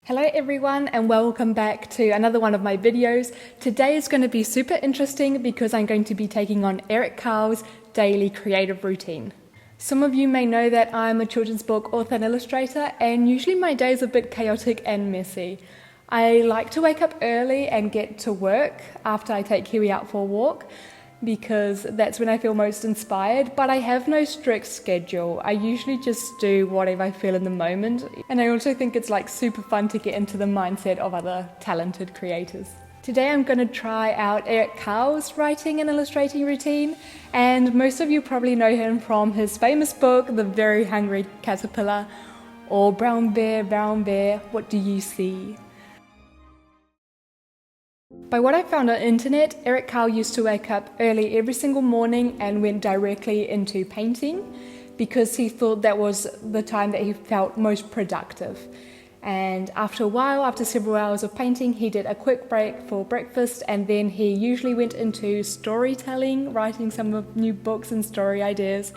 Hello everyone and welcome back to another one of my videos. Today is going to be super interesting because I'm going to be taking on Eric Carle's daily creative routine. Some of you may know that I'm a children's book author and illustrator, and usually my day is a bit chaotic and messy. I like to wake up early and get to work after I take Kiwi out for a walk, because that's when I feel most inspired, but I have no strict schedule. I usually just do whatever I feel in the moment, and I also think it's super fun to get into the mindset of other talented creators. Today I'm going to try out Eric Carle's writing and illustrating routine, and most of you probably know him from his famous book, The Very Hungry Caterpillar, or Brown Bear, What Do You See? By what I found on the internet, Eric Carle used to wake up early every single morning and went directly into painting because he thought that was the time that he felt most productive. And after a while, after several hours of painting, he did a quick break for breakfast, and then he usually went into storytelling, writing some of new books and story ideas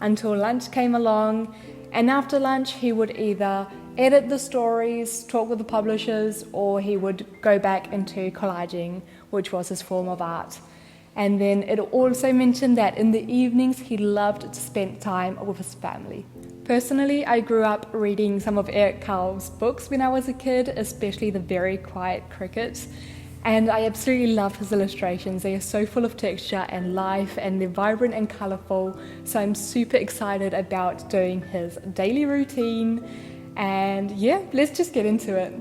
until lunch came along. And after lunch, he would either edit the stories, talk with the publishers, or he would go back into collaging, which was his form of art. And then it also mentioned that in the evenings he loved to spend time with his family. Personally, I grew up reading some of Eric Carle's books when I was a kid, especially The Very Quiet Cricket, and I absolutely love his illustrations. They are so full of texture and life, and they're vibrant and colourful, so I'm super excited about doing his daily routine. And yeah, let's just get into it.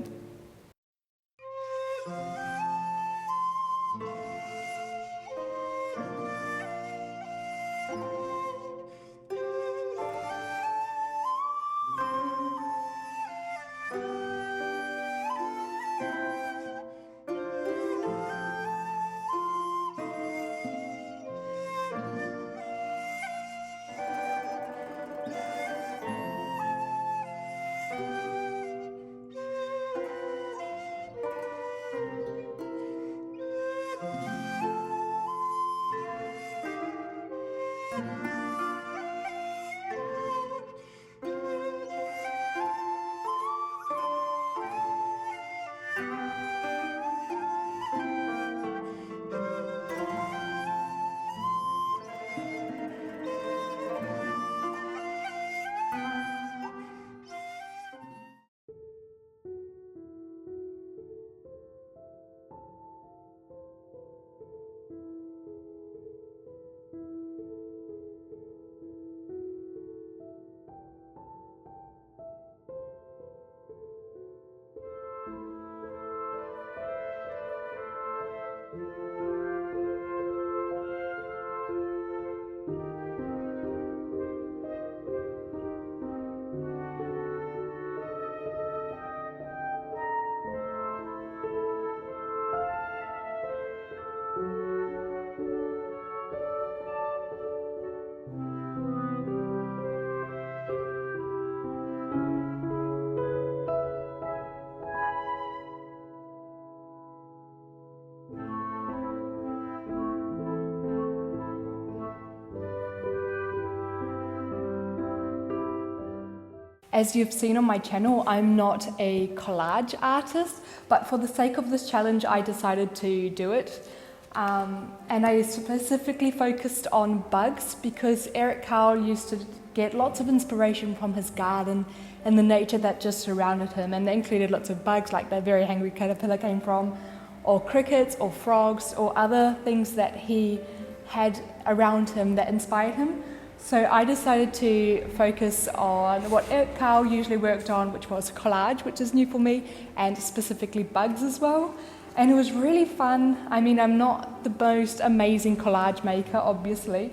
As you've seen on my channel, I'm not a collage artist, but for the sake of this challenge, I decided to do it. And I specifically focused on bugs because Eric Carle used to get lots of inspiration from his garden and the nature that just surrounded him, and they included lots of bugs like the very hungry caterpillar came from, or crickets or frogs or other things that he had around him that inspired him. So I decided to focus on what Eric Carle usually worked on, which was collage, which is new for me, and specifically bugs as well. And it was really fun. I mean, I'm not the most amazing collage maker, obviously,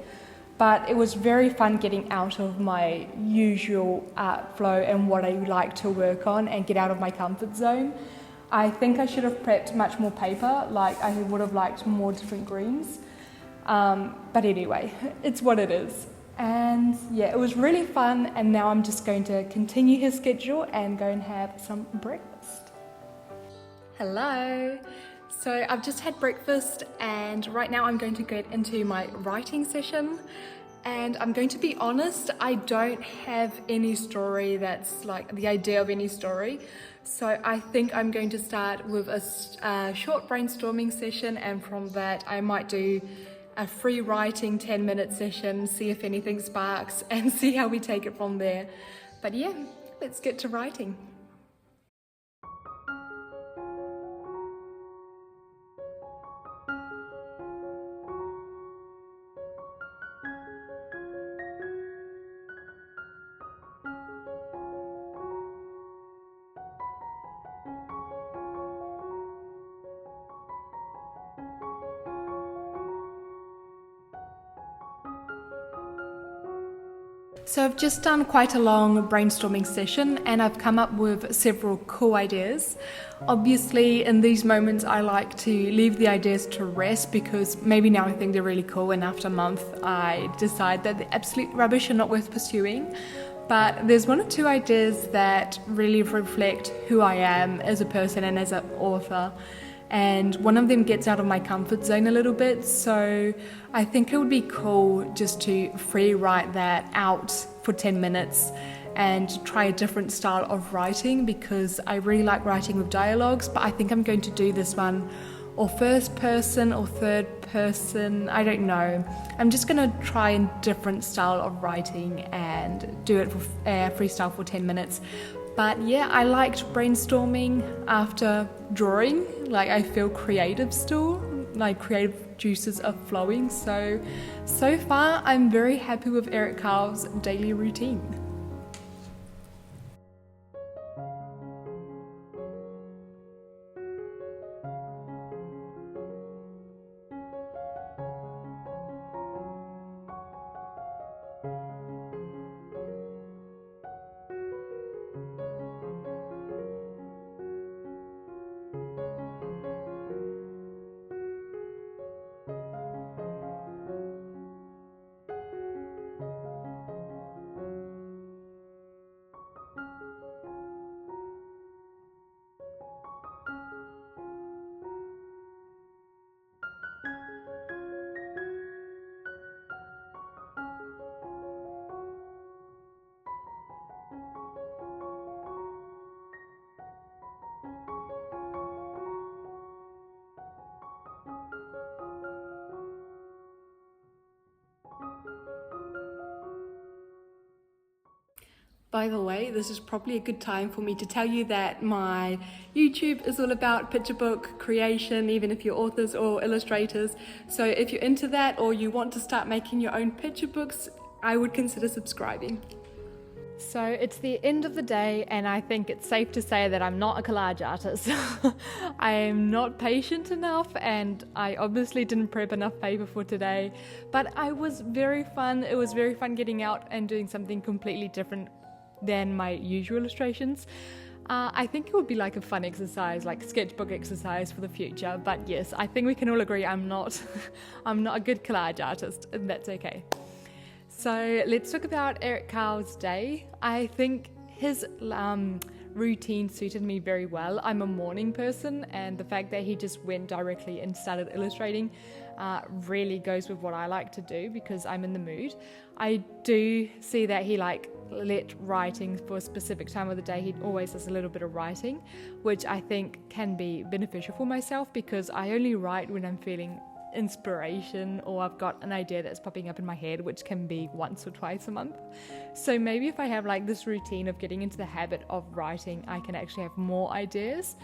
but it was very fun getting out of my usual art flow and what I like to work on and get out of my comfort zone. I think I should have prepped much more paper, like I would have liked more different greens. But anyway, it's what it is. And yeah, it was really fun, and now I'm just going to continue his schedule and go and have some breakfast. Hello! So I've just had breakfast, and right now I'm going to get into my writing session. And I'm going to be honest, I don't have any story that's like the idea of any story. So I think I'm going to start with a short brainstorming session, and from that I might do a free writing 10-minute session, see if anything sparks and see how we take it from there. But yeah, let's get to writing. So I've just done quite a long brainstorming session and I've come up with several cool ideas. Obviously in these moments I like to leave the ideas to rest because maybe now I think they're really cool and after a month I decide that they're absolute rubbish and not worth pursuing. But there's one or two ideas that really reflect who I am as a person and as an author. And one of them gets out of my comfort zone a little bit, so I think it would be cool just to free write that out for 10 minutes and try a different style of writing, because I really like writing with dialogues, but I think I'm going to do this one or first person or third person, I don't know. I'm just going to try a different style of writing and do it for freestyle for 10 minutes. But yeah, I liked brainstorming after drawing. Like I feel creative still, like creative juices are flowing. So far I'm very happy with Eric Carle's daily routine. By the way, this is probably a good time for me to tell you that my YouTube is all about picture book creation, even if you're authors or illustrators. So if you're into that or you want to start making your own picture books, I would consider subscribing. So it's the end of the day and I think it's safe to say that I'm not a collage artist. I am not patient enough and I obviously didn't prep enough paper for today, but it was very fun getting out and doing something completely different than my usual illustrations. I think it would be like a fun exercise, like sketchbook exercise for the future, but yes, I think we can all agree I'm not a good collage artist, and that's okay. So let's talk about Eric Carle's day. I think his routine suited me very well. I'm a morning person and the fact that he just went directly and started illustrating really goes with what I like to do because I'm in the mood. I do see that he let writing for a specific time of the day. He always does a little bit of writing, which I think can be beneficial for myself because I only write when I'm feeling inspiration or I've got an idea that's popping up in my head, which can be once or twice a month. So maybe if I have this routine of getting into the habit of writing, I can actually have more ideas.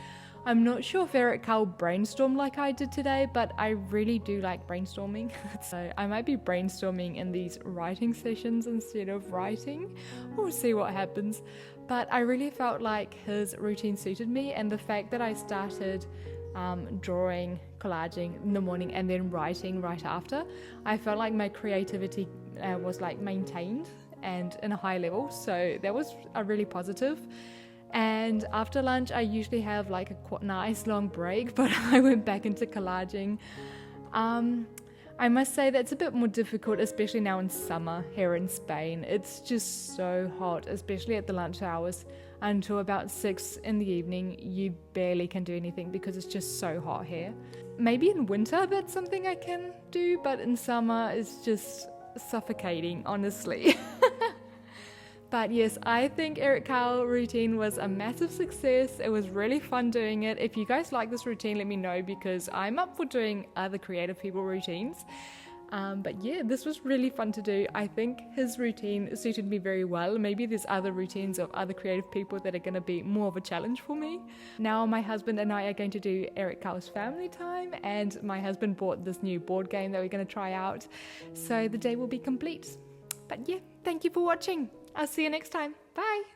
I'm not sure if Eric Carle brainstormed like I did today, but I really do like brainstorming. So I might be brainstorming in these writing sessions instead of writing. We'll see what happens. But I really felt like his routine suited me, and the fact that I started drawing, collaging in the morning and then writing right after, I felt like my creativity was maintained and in a high level. So that was a really positive. And after lunch, I usually have a nice long break, but I went back into collaging. I must say that's a bit more difficult, especially now in summer here in Spain. It's just so hot, especially at the lunch hours. Until about 6 in the evening, you barely can do anything because it's just so hot here. Maybe in winter that's something I can do, but in summer it's just suffocating, honestly. But yes, I think Eric Carle routine was a massive success. It was really fun doing it. If you guys like this routine, let me know, because I'm up for doing other creative people routines. But yeah, this was really fun to do. I think his routine suited me very well. Maybe there's other routines of other creative people that are going to be more of a challenge for me. Now my husband and I are going to do Eric Carle's family time, and my husband bought this new board game that we're going to try out. So the day will be complete. But yeah, thank you for watching. I'll see you next time. Bye.